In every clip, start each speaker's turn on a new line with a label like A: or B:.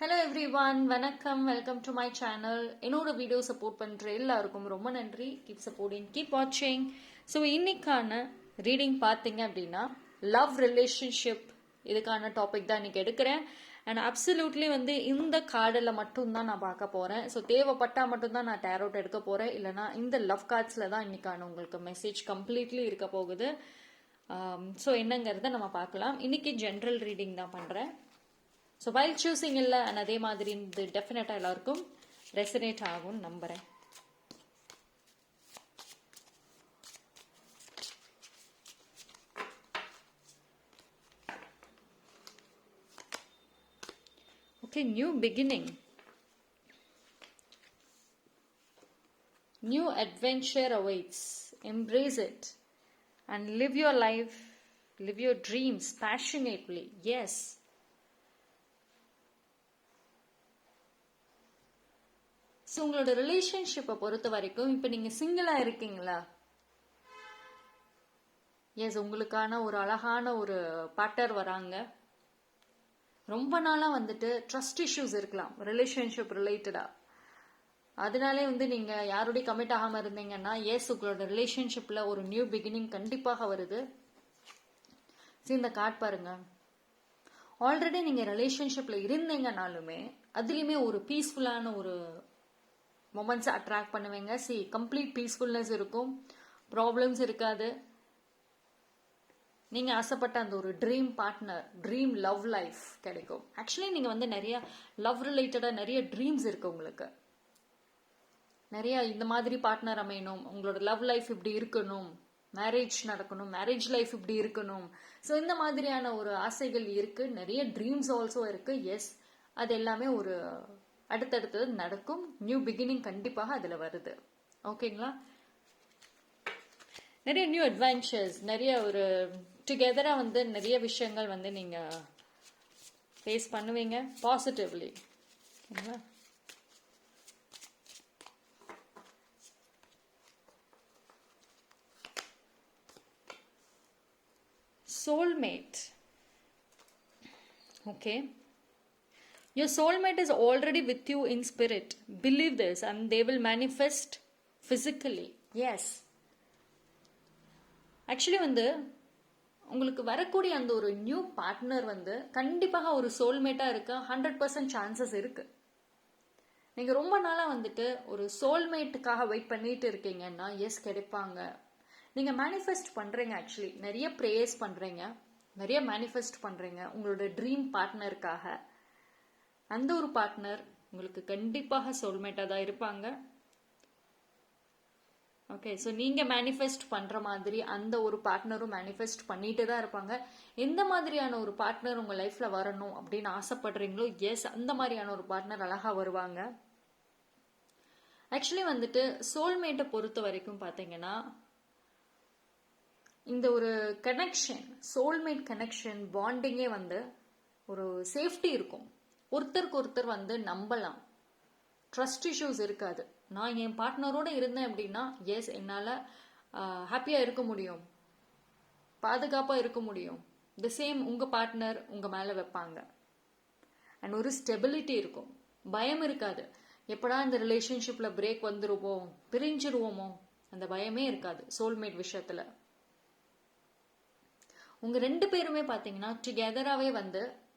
A: Hello every one, வணக்கம். Welcome to my channel. என்னோட video support பண்ணுற எல்லாருக்கும் ரொம்ப நன்றி. கீப் சப்போர்ட்டிங், கீப் வாட்சிங். ஸோ இன்னைக்கான ரீடிங் பார்த்தீங்க அப்படின்னா லவ் ரிலேஷன்ஷிப் இதுக்கான டாபிக் தான் இன்னைக்கு எடுக்கிறேன். அண்ட் அப்சல்யூட்லி இந்த கார்டில் மட்டும்தான் நான் பார்க்க போகிறேன். ஸோ தேவைப்பட்டால் மட்டும்தான் நான் டேரோட் எடுக்க போகிறேன். இல்லைனா இந்த லவ் கார்ட்ஸில் தான் இன்னைக்கான உங்களுக்கு மெசேஜ் கம்ப்ளீட்லி இருக்க போகுது. ஸோ என்னங்கிறத நம்ம பார்க்கலாம். இன்னைக்கு ஜென்ரல் ரீடிங் தான் பண்ணுறேன். ஸோ வைல் சூஸிங் இல்லை, அண்ட் அதே மாதிரி இந்த டெஃபினட்டாக எல்லாருக்கும் ரெசனேட் ஆகும்னு நம்புகிறேன். Okay, new beginning, new adventure awaits. Embrace it and live your life, live your dreams passionately. Yes. So உங்களோட ரிலேஷன்ஷிப்பை பொறுத்த வரைக்கும் இப்போ நீங்கள் சிங்கிளாக இருக்கீங்களா? எஸ், உங்களுக்கான ஒரு அழகான ஒரு பார்ட்னர் வராங்க. ரொம்ப நாளாக ட்ரஸ்ட் இஷ்யூஸ் இருக்கலாம் ரிலேஷன்ஷிப் ரிலேட்டடாக. அதனாலே நீங்கள் யாரோடய கமிட் ஆகாமல் இருந்தீங்கன்னா எஸ், உங்களோட ரிலேஷன்ஷிப்பில் ஒரு நியூ பிகினிங் கண்டிப்பாக வருது. ஸோ இந்த கார்ட் பாருங்க. ஆல்ரெடி நீங்கள் ரிலேஷன்ஷிப்பில் இருந்தீங்கனாலுமே அதுலேயுமே ஒரு பீஸ்ஃபுல்லான ஒரு மொமெண்ட்ஸை அட்ராக்ட் பண்ணுவீங்க. கம்ப்ளீட் பீஸ்ஃபுல்னஸ் இருக்கும், ப்ராப்ளம்ஸ் இருக்காது. நீங்கள் ஆசைப்பட்ட அந்த ஒரு dream partner, dream love life கிடைக்கும். ஆக்சுவலி நீங்கள் நிறைய லவ் ரிலேட்டடாக நிறைய ட்ரீம்ஸ் இருக்கு உங்களுக்கு. நிறைய இந்த மாதிரி பார்ட்னர் அமையணும், உங்களோட லவ் லைஃப் இப்படி இருக்கணும், மேரேஜ் நடக்கணும், மேரேஜ் லைஃப் இப்படி இருக்கணும். ஸோ இந்த மாதிரியான ஒரு ஆசைகள் இருக்கு, நிறைய ட்ரீம்ஸ் ஆல்சோ இருக்கு. எஸ், அது எல்லாமே ஒரு அடுத்தடுத்தது நடக்கும். நியூ பிகினிங் கண்டிப்பாக அதில் வருது. ஓகேங்களா? நிறைய நியூ அட்வென்ச்சர்ஸ், நிறைய ஒரு டுகெதராக நிறைய விஷயங்கள் நீங்கள் ஃபேஸ் பண்ணுவீங்க பாசிட்டிவ்லி. ஓகேங்களா? soulmate. Okay, your soulmate is already with you in spirit. Believe this and they will manifest physically. Yes, actually உங்களுக்கு வரக்கூடிய அந்த ஒரு நியூ பார்ட்னர் கண்டிப்பாக ஒரு சோல்மேட்டாக இருக்க 100% சான்சஸ் இருக்கு. நீங்க ரொம்ப நாளா ஒரு சோல்மேட்டுக்காக வெயிட் பண்ணிட்டு இருக்கீங்கன்னா எஸ், கிடைப்பாங்க. நீங்க மேனிஃபெஸ்ட் பண்றீங்க. ஆக்சுவலி நிறைய ப்ரேயர்ஸ் பண்றீங்க, நிறைய மேனிஃபெஸ்ட் பண்றீங்க உங்களோட ட்ரீம் பார்ட்னருக்காக. அந்த ஒரு பார்ட்னர் உங்களுக்கு கண்டிப்பாக சோல்மேட்டா தான் இருப்பாங்க. ஓகே, ஸோ நீங்க மேனிஃபெஸ்ட் பண்ற மாதிரி அந்த ஒரு பார்ட்னரும் மேனிஃபெஸ்ட் பண்ணிட்டு தான் இருப்பாங்க. எந்த மாதிரியான ஒரு பார்ட்னர் உங்க லைஃப்ல வரணும் அப்படின்னு ஆசைப்படுறீங்களோ எஸ், அந்த மாதிரியான ஒரு பார்ட்னர் அழகா வருவாங்க. ஆக்சுவலி சோல்மேட்டை பொறுத்த வரைக்கும் பாத்தீங்கன்னா இந்த ஒரு கனெக்ஷன், சோல்மேட் கனெக்ஷன் பாண்டிங்கே ஒரு சேஃப்டி இருக்கும். ஒருத்தருக்கு ஒருத்தர் நம்பலாம், ட்ரஸ்ட் இஷ்யூஸ் இருக்காது. நான் என் பார்ட்னரோட இருந்தேன் அப்படின்னா எஸ், என்னால் ஹாப்பியாக இருக்க முடியும், பாதுகாப்பாக இருக்க முடியும். தி சேம் உங்கள் பார்ட்னர் உங்கள் மேலே வைப்பாங்க. அண்ட் ஒரு ஸ்டெபிலிட்டி இருக்கும், பயம் இருக்காது. எப்படா இந்த ரிலேஷன்ஷிப்பில் பிரேக் வந்துருவோமோ, பிரிஞ்சிருவோமோ, அந்த பயமே இருக்காது சோல்மேட் விஷயத்தில். உங்க ரெண்டு பேருமே பாத்தீங்கன்னா டுகெதராகவே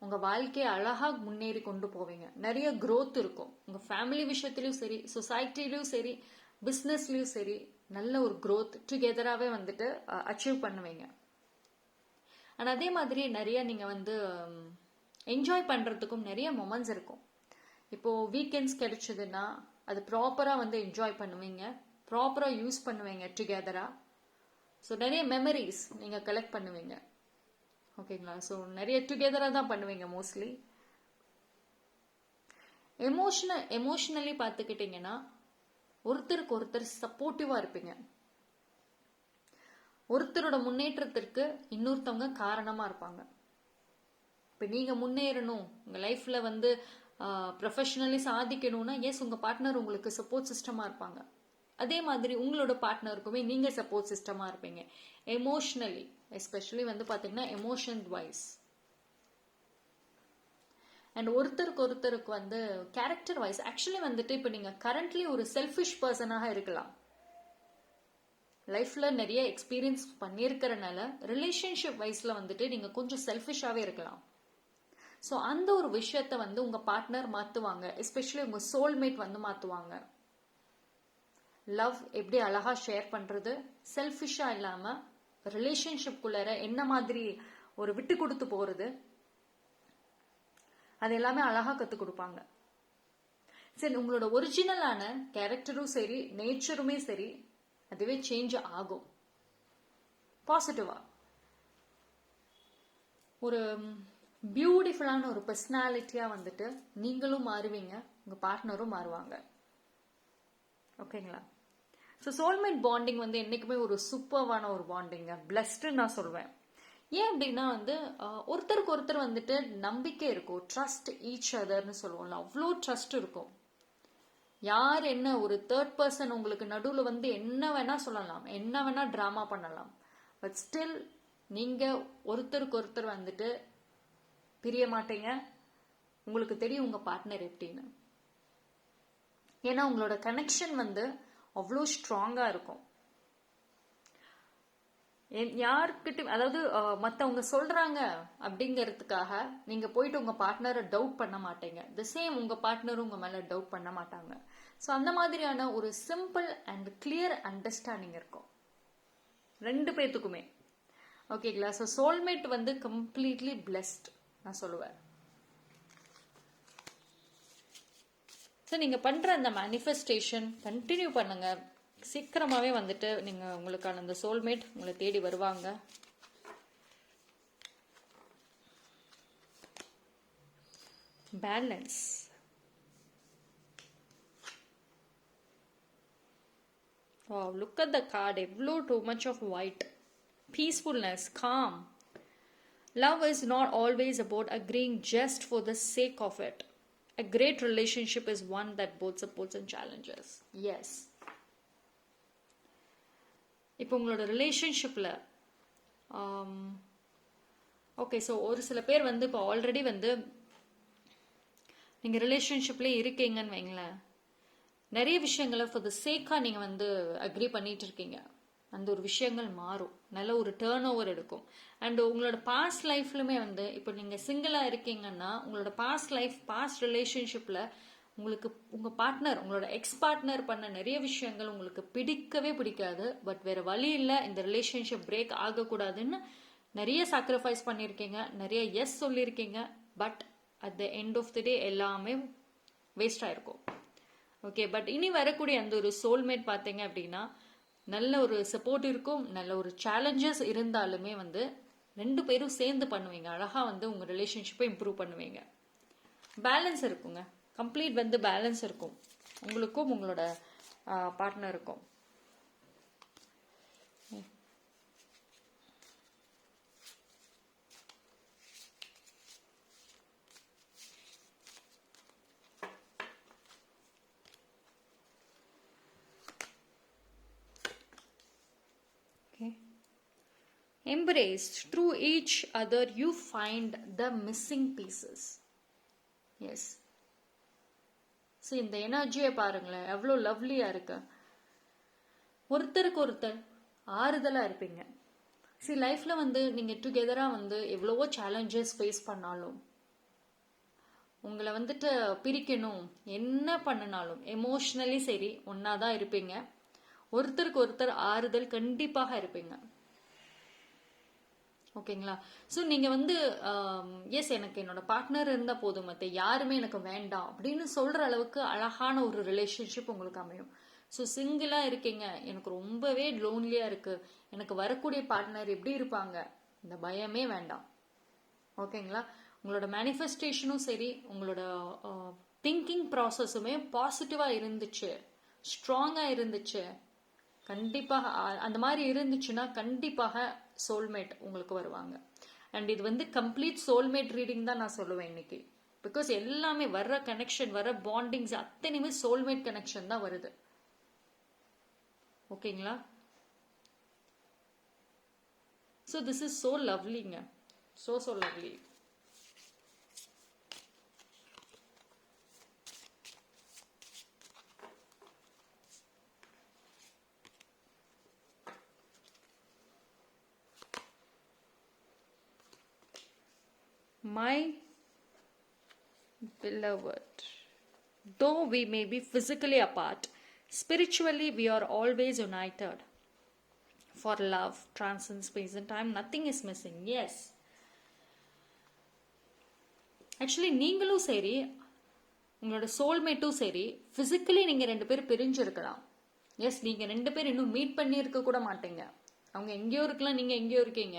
A: உங்க வாழ்க்கையை அழகா முன்னேறி கொண்டு போவீங்க. நிறைய growth இருக்கும். உங்க ஃபேமிலி விஷயத்திலயும் சரி, சொசைட்டிலயும் சரி, பிசினஸ்லயும் சரி, நல்ல ஒரு growth டுகெதராகவே அச்சீவ் பண்ணுவீங்க. அண்ட் அதே மாதிரி நிறைய நீங்க என்ஜாய் பண்றதுக்கும் நிறைய மொமெண்ட்ஸ் இருக்கும். இப்போ வீக்கெண்ட்ஸ் கிடைச்சதுன்னா அது ப்ராப்பரா என்ஜாய் பண்ணுவீங்க, ப்ராப்பரா யூஸ் பண்ணுவீங்க டுகெதரா. ஸோ நிறைய மெமரிஸ் நீங்க கலெக்ட் பண்ணுவீங்க. ஓகேங்களா? ஸோ நிறைய டுகெதராக தான் பண்ணுவீங்க மோஸ்ட்லி. எமோஷனலி பார்த்துக்கிட்டிங்கன்னா ஒருத்தருக்கு ஒருத்தர் சப்போர்ட்டிவா இருப்பீங்க. ஒருத்தரோட முன்னேற்றத்திற்கு இன்னொருத்தவங்க காரணமா இருப்பாங்க. இப்போ நீங்க முன்னேறணும், உங்க லைஃப்ல ப்ரொஃபஷனலி சாதிக்கணும்னா எஸ், உங்க பார்ட்னர் உங்களுக்கு சப்போர்ட் சிஸ்டமா இருப்பாங்க. அதே மாதிரி உங்களோட பார்ட்னருக்குமே நீங்க சப்போர்ட் சிஸ்டமா இருப்பீங்க. எமோஷனலி எஸ்பெஷலி பாத்தீங்கன்னா எமோஷன் வைஸ். அண்ட் ஒருத்தருக்கு வந்து கேரக்டர் வைஸ் ஆக்சுவலி வந்துட்டு இப்போ நீங்கள் கரண்ட்லி ஒரு செல்ஃபிஷ் பர்சனாக இருக்கலாம். லைஃப்பில் நிறைய எக்ஸ்பீரியன்ஸ் பண்ணியிருக்கிறனால ரிலேஷன்ஷிப் வைஸில் வந்துட்டு நீங்கள் கொஞ்சம் செல்ஃபிஷாகவே இருக்கலாம். ஸோ அந்த ஒரு விஷயத்தை வந்து உங்கள் பார்ட்னர் மாற்றுவாங்க. எஸ்பெஷலி உங்கள் சோல்மேட் வந்து மாற்றுவாங்க. லவ் எப்படி அழகாக ஷேர் பண்ணுறது, செல்ஃபிஷாக இல்லாமல் ரிலேஷன்ஷிப்குள்ளார என்ன மாதிரி ஒரு விட்டு கொடுத்து போகிறது, அது எல்லாமே அழகாக கற்றுக் கொடுப்பாங்க. சரி, உங்களோட ஒரிஜினலான கேரக்டரும் சரி நேச்சருமே சரி அதுவே சேஞ்ச் ஆகும் பாசிட்டிவா. ஒரு பியூட்டிஃபுல்லான ஒரு பர்சனாலிட்டியா வந்துட்டு நீங்களும் மாறுவீங்க, உங்க பார்ட்னரும் மாறுவாங்க. ஓகேங்களா? ஸோ சோல்மேட் பாண்டிங் வந்து என்னைக்குமே ஒரு சூப்பர்வான ஒரு பாண்டிங்க, பிளஸ்டுன்னு நான் சொல்வேன். ஏன் அப்படின்னா வந்து ஒருத்தருக்கு ஒருத்தர் வந்துட்டு நம்பிக்கை இருக்கும், ட்ரஸ்ட் ஈச் அதர்னு சொல்லுவோம்ல, அவ்வளோ ட்ரஸ்ட் இருக்கும். யார் என்ன ஒரு தேர்ட் பர்சன் உங்களுக்கு நடுவில் வந்து என்ன வேணா சொல்லலாம், என்ன வேணா ட்ராமா பண்ணலாம், பட் ஸ்டில் நீங்க ஒருத்தருக்கு ஒருத்தர் வந்துட்டு பிரிய மாட்டீங்க. உங்களுக்கு தெரியும் உங்க பார்ட்னர் எப்படின்னு. ஏன்னா உங்களோட கனெக்ஷன் வந்து அவ்வளோ ஸ்ட்ராங்கா இருக்கும். யாருக்கிட்ட அதாவது மற்றவங்க சொல்றாங்க அப்படிங்கிறதுக்காக நீங்க போயிட்டு உங்க பார்ட்னரை டவுட் பண்ண மாட்டீங்க. தி சேம் உங்க பார்ட்னரும் உங்க மேல டவுட் பண்ண மாட்டாங்க. ஸோ அந்த மாதிரியான ஒரு சிம்பிள் அண்ட் கிளியர் அண்டர்ஸ்டாண்டிங் இருக்கும் ரெண்டு பேர்த்துக்குமே. ஓகேங்களா? ஸோ சோல்மேட் வந்து கம்ப்ளீட்லி பிளெஸ்ட் நான் சொல்லுவேன். ஸோ நீங்க பண்ற அந்த மேனிஃபெஸ்டேஷன் கண்டினியூ பண்ணுங்க. சீக்கிரமாவே வந்துட்டு நீங்க உங்களுக்கான அந்த சோல்மேட் உங்களை தேடி வருவாங்க. Balance. Wow, look at the card. Evlo too much of white. Peacefulness, calm. Love is not always about agreeing just for the sake of it. A great relationship is one that both supports and challenges. Yes. இப்போ உங்களோட ரிலேஷன்ஷிப்பில் okay, so ஒரு சில பேர் வந்து இப்போ already வந்து நீங்கள் ரிலேஷன்ஷிப்லேயே இருக்கீங்கன்னு வைங்களேன், நிறைய விஷயங்களை ஃபார் த சேக்காக நீங்கள் வந்து அக்ரி பண்ணிட்டு இருக்கீங்க. அந்த ஒரு விஷயங்கள் மாறும், நல்ல ஒரு டேர்ன் ஓவர் எடுக்கும். அண்ட் உங்களோட பாஸ்ட் லைஃப்லுமே வந்து இப்போ நீங்கள் சிங்கிளாக இருக்கீங்கன்னா உங்களோட பாஸ்ட் லைஃப் பாஸ்ட் ரிலேஷன்ஷிப்பில் உங்களுக்கு உங்கள் பார்ட்னர் உங்களோட எக்ஸ் பார்ட்னர் பண்ண நிறைய விஷயங்கள் உங்களுக்கு பிடிக்கவே பிடிக்காது. பட் வேறு வழி இல்லை, இந்த ரிலேஷன்ஷிப் பிரேக் ஆகக்கூடாதுன்னு நிறைய சாக்ரிஃபைஸ் பண்ணியிருக்கீங்க, நிறைய எஸ் சொல்லியிருக்கீங்க. But at the end of the day எல்லாமே வேஸ்ட் ஆயிருக்கும். ஓகே, பட் இனி வரக்கூடிய அந்த ஒரு சோல்மேட் பார்த்தீங்க அப்படின்னா நல்ல ஒரு சப்போர்ட் இருக்கும், நல்ல ஒரு சேலஞ்சஸ் இருந்தாலுமே வந்து ரெண்டு பேரும் சேர்ந்து பண்ணுவீங்க, அழகாக வந்து உங்கள் ரிலேஷன்ஷிப்பை இம்ப்ரூவ் பண்ணுவீங்க. பேலன்ஸ் இருக்குங்க, கம்ப்ளீட் வந்து பேலன்ஸ் இருக்கும் உங்களுக்கும் உங்களோட பார்ட்னருக்கும். Embraced. Through each other you find the missing pieces. Yes. So இந்த எனர்ஜியை பாருங்களேன், எவ்வளோ லவ்லியாக இருக்கு. ஒருத்தருக்கு ஒருத்தர் ஆறுதலாக இருப்பீங்க. சி லைஃப்பில் வந்து நீங்கள் டுகெதராக வந்து எவ்வளவோ சேலஞ்சஸ் ஃபேஸ் பண்ணாலும் உங்களை வந்துட்டு பிரிக்கணும் என்ன பண்ணினாலும் எமோஷ்னலி சரி ஒன்றா தான் இருப்பீங்க. ஒருத்தருக்கு ஒருத்தர் ஆறுதல் கண்டிப்பாக இருப்பீங்க. ஓகேங்களா? ஸோ நீங்கள் வந்து எஸ் எனக்கு என்னோட பார்ட்னர் இருந்தால் போதும், மற்ற யாருமே எனக்கு வேண்டாம் அப்படின்னு சொல்கிற அளவுக்கு அழகான ஒரு ரிலேஷன்ஷிப் உங்களுக்கு அமையும். ஸோ சிங்கிளாக இருக்கீங்க, எனக்கு ரொம்பவே லோன்லியாக இருக்குது, எனக்கு வரக்கூடிய பார்ட்னர் எப்படி இருப்பாங்க, இந்த பயமே வேண்டாம். ஓகேங்களா? உங்களோட மேனிஃபெஸ்டேஷனும் சரி உங்களோட திங்கிங் ப்ராசஸுமே பாசிட்டிவாக இருந்துச்சு, ஸ்ட்ராங்காக இருந்துச்சு, கண்டிப்பாக அந்த மாதிரி இருந்துச்சுன்னா கண்டிப்பாக சோல்மேட் உங்களுக்கு வருவாங்க. அண்ட் இது வந்து கம்ப்ளீட் சோல்மேட் ரீடிங் தான் நான் சொல்லுவேன் இன்னைக்கு. பிகாஸ் எல்லாமே வர்ற கனெக்ஷன் வர பாண்டிங்ஸ் அத்தனையுமே சோல்மேட் கனெக்ஷன் தான் வருது. ஓகேங்களா? ஸோ திஸ் இஸ் ஸோ லவ்லிங்க, so lovely. my beloved, though we may be physically apart, spiritually we are always united. For love transcends space and time, nothing is missing. Yes, actually நீங்களும் சரி உங்களோட சோல்மேட்டும் சரி physically நீங்கள் 2 பேர் பிரிஞ்சிருக்கலாம். S, நீங்கள் 2 பேர் இன்னும் மீட் பண்ணியிருக்க கூட மாட்டீங்க. அவங்க எங்கேயோ இருக்கலாம், நீங்கள் எங்கேயோ இருக்கீங்க.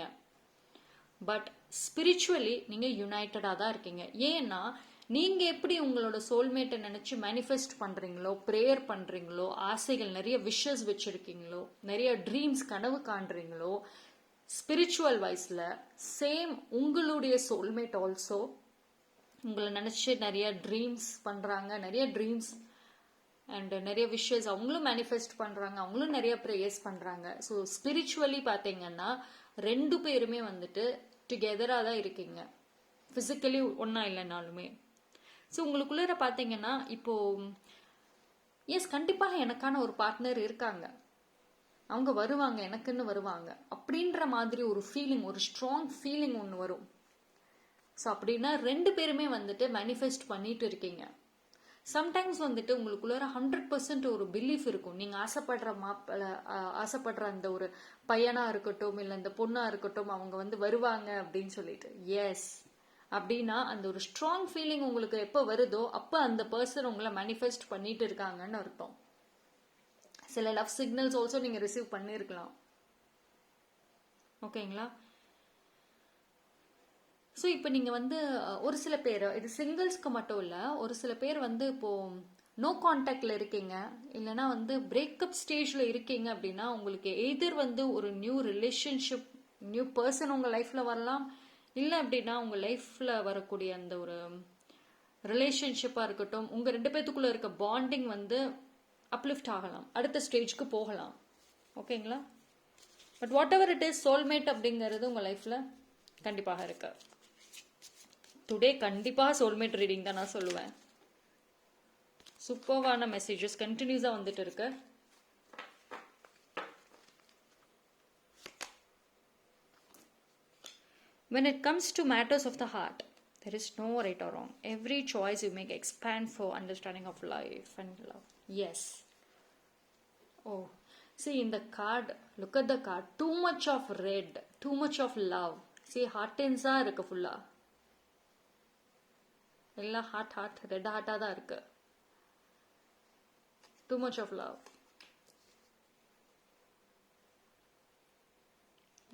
A: பட் ஸ்பிரிச்சுவலி நீங்கள் யுனைட்டடாக தான் இருக்கீங்க. ஏன்னா நீங்கள் எப்படி உங்களோட சோல்மேட்டை நினச்சி மேனிஃபெஸ்ட் பண்ணுறீங்களோ, ப்ரேயர் பண்ணுறீங்களோ, ஆசைகள் நிறைய விஷஸ் வச்சுருக்கீங்களோ, நிறைய ட்ரீம்ஸ் கனவு காண்றீங்களோ, ஸ்பிரிச்சுவல் வைஸில் சேம் உங்களுடைய சோல்மேட் ஆல்சோ உங்களை நினச்சி நிறைய ட்ரீம்ஸ் பண்ணுறாங்க, நிறைய ட்ரீம்ஸ் அண்ட் நிறைய விஷஸ் அவங்களும் மேனிஃபெஸ்ட் பண்ணுறாங்க, அவங்களும் நிறைய ப்ரேயர்ஸ் பண்ணுறாங்க. ஸோ ஸ்பிரிச்சுவலி பார்த்தீங்கன்னா 2 பேருமே வந்துட்டு டுகெதராக தான் இருக்கீங்க, ஃபிசிக்கலி ஒன்றா இல்லைனாலுமே. ஸோ உங்களுக்குள்ளே பார்த்தீங்கன்னா இப்போது எஸ், கண்டிப்பாக எனக்கான ஒரு பார்ட்னர் இருக்காங்க, அவங்க வருவாங்க, எனக்குன்னு வருவாங்க அப்படின்ற மாதிரி ஒரு ஃபீலிங், ஒரு ஸ்ட்ராங் ஃபீலிங் ஒன்று வரும். ஸோ அப்படின்னா 2 பேருமே வந்துட்டு மேனிஃபெஸ்ட் பண்ணிட்டு இருக்கீங்க. சம்டைம்ஸ் வந்துட்டு உங்களுக்குள்ள 100% ஒரு பிலீஃப் இருக்கும். நீங்கள் ஆசைப்படுற அந்த ஒரு பையனாக இருக்கட்டும், இல்லை அந்த பொண்ணாக இருக்கட்டும், அவங்க வந்து வருவாங்க அப்படின்னு சொல்லிட்டு. எஸ், அப்படின்னா அந்த ஒரு ஸ்ட்ராங் ஃபீலிங் உங்களுக்கு எப்போ வருதோ அப்போ அந்த பர்சன் உங்களை மேனிஃபெஸ்ட் பண்ணிட்டு இருக்காங்கன்னு அர்த்தம். சில லவ் சிக்னல்ஸ் ஆல்சோ நீங்கள் ரிசீவ் பண்ணியிருக்கலாம். ஓகேங்களா? ஸோ இப்போ நீங்கள் வந்து ஒரு சில பேர், இது சிங்கிள்ஸ்க்கு மட்டும் இல்லை, ஒரு சில பேர் வந்து இப்போது நோ கான்டாக்டில் இருக்கீங்க, இல்லைனா வந்து பிரேக்கப் ஸ்டேஜில் இருக்கீங்க அப்படின்னா உங்களுக்கு எதிர் வந்து ஒரு நியூ ரிலேஷன்ஷிப், நியூ பர்சன் உங்கள் லைஃப்பில் வரலாம். இல்லை அப்படின்னா உங்கள் லைஃப்பில் வரக்கூடிய அந்த ஒரு ரிலேஷன்ஷிப்பாக இருக்கட்டும், உங்கள் 2 பேத்துக்குள்ளே இருக்க பாண்டிங் வந்து அப்லிஃப்ட் ஆகலாம், அடுத்த ஸ்டேஜ்க்கு போகலாம். ஓகேங்களா? But what ever it is, soulmate அப்படிங்கிறது உங்கள் லைஃப்பில் கண்டிப்பாக இருக்கு. டுடே கண்டிப்பாக சோல்மேட் ரீடிங் தான் நான் சொல்லுவேன். சூப்பர்வான மெசேஜஸ் கண்டினியூஸாக வந்துட்டு இருக்கு. When it comes to matters of the heart, there is no right or wrong. Every choice you make expand for understanding of life and love. Yes. Oh, see in the card, look at the card. Too much of red, too much of love. See, heart-ins-ஆ இருக்கு ஃபுல்லா. எல்லாம் heart red ஹார்ட்டாக தான் இருக்கு. Too much of love.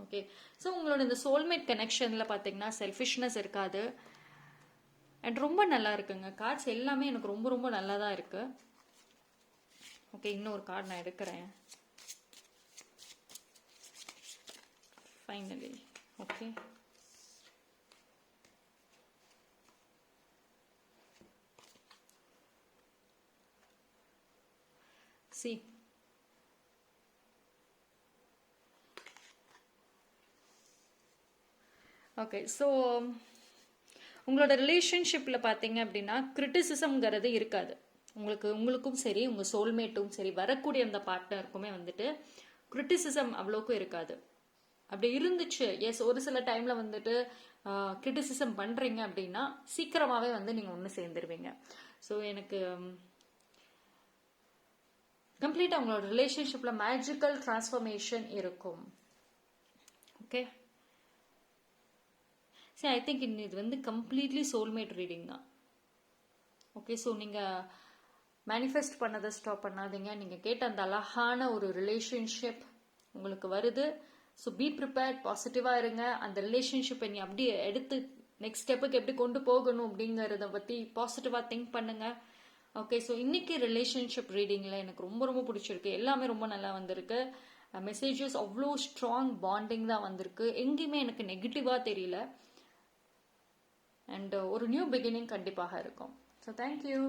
A: Okay, so உங்களோட இந்த soulmate கனெக்ஷனில் பார்த்தீங்கன்னா selfishness இருக்காது அண்ட் ரொம்ப நல்லா இருக்குங்க. கார்ட்ஸ் எல்லாமே எனக்கு ரொம்ப ரொம்ப நல்லா தான் இருக்கு. ஓகே, இன்னொரு கார்டு நான் எடுக்கிறேன் finally. Okay, see, okay, so உங்களோட ரிலேஷன்ஷிப்பில் பார்த்தீங்க அப்படின்னா கிரிட்டிசிசம்ங்கிறது இருக்காது. உங்களுக்கும் சரி, உங்கள் சோல்மேட்டும் சரி, வரக்கூடிய அந்த பார்ட்னருக்குமே வந்துட்டு கிரிட்டிசிசம் அவ்வளோக்கும் இருக்காது. அப்படி இருந்துச்சு, எஸ், ஒரு சில டைமில் வந்துட்டு கிரிட்டிசிசம் பண்ணுறீங்க அப்படின்னா சீக்கிரமாகவே வந்து நீங்கள் ஒன்று சேர்ந்துருவீங்க. ஸோ எனக்கு கம்ப்ளீட்டாக உங்களோட ரிலேஷன்ஷிப்பில் மேஜிக்கல் டிரான்ஸ்ஃபர்மேஷன் இருக்கும். ஓகே, சரி, ஐ திங்க் இது வந்து கம்ப்ளீட்லி சோல்மேட் ரீடிங் தான். ஓகே, ஸோ நீங்கள் மேனிஃபெஸ்ட் பண்ணதை ஸ்டாப் பண்ணாதீங்க. நீங்கள் கேட்ட அந்த அழகான ஒரு ரிலேஷன்ஷிப் உங்களுக்கு வருது. ஸோ பி ப்ரிப்பேர்ட், பாசிட்டிவாக இருங்க. அந்த ரிலேஷன்ஷிப்பை நீ அப்படியே எடுத்து நெக்ஸ்ட் ஸ்டெப்புக்கு எப்படி கொண்டு போகணும் அப்படிங்கிறத பற்றி பாசிட்டிவாக திங்க் பண்ணுங்கள். ஓகே, ஸோ இன்னைக்கு ரிலேஷன்ஷிப் ரீடிங்கில் எனக்கு ரொம்ப ரொம்ப பிடிச்சிருக்கு. எல்லாமே ரொம்ப நல்லா வந்திருக்கு. மெசேஜஸ் அவ்வளோ ஸ்ட்ராங் பாண்டிங் தான் வந்திருக்கு. எங்கேயுமே எனக்கு நெகட்டிவாக தெரியல. அண்ட் ஒரு நியூ பிகினிங் கண்டிப்பாக இருக்கும். So thank you.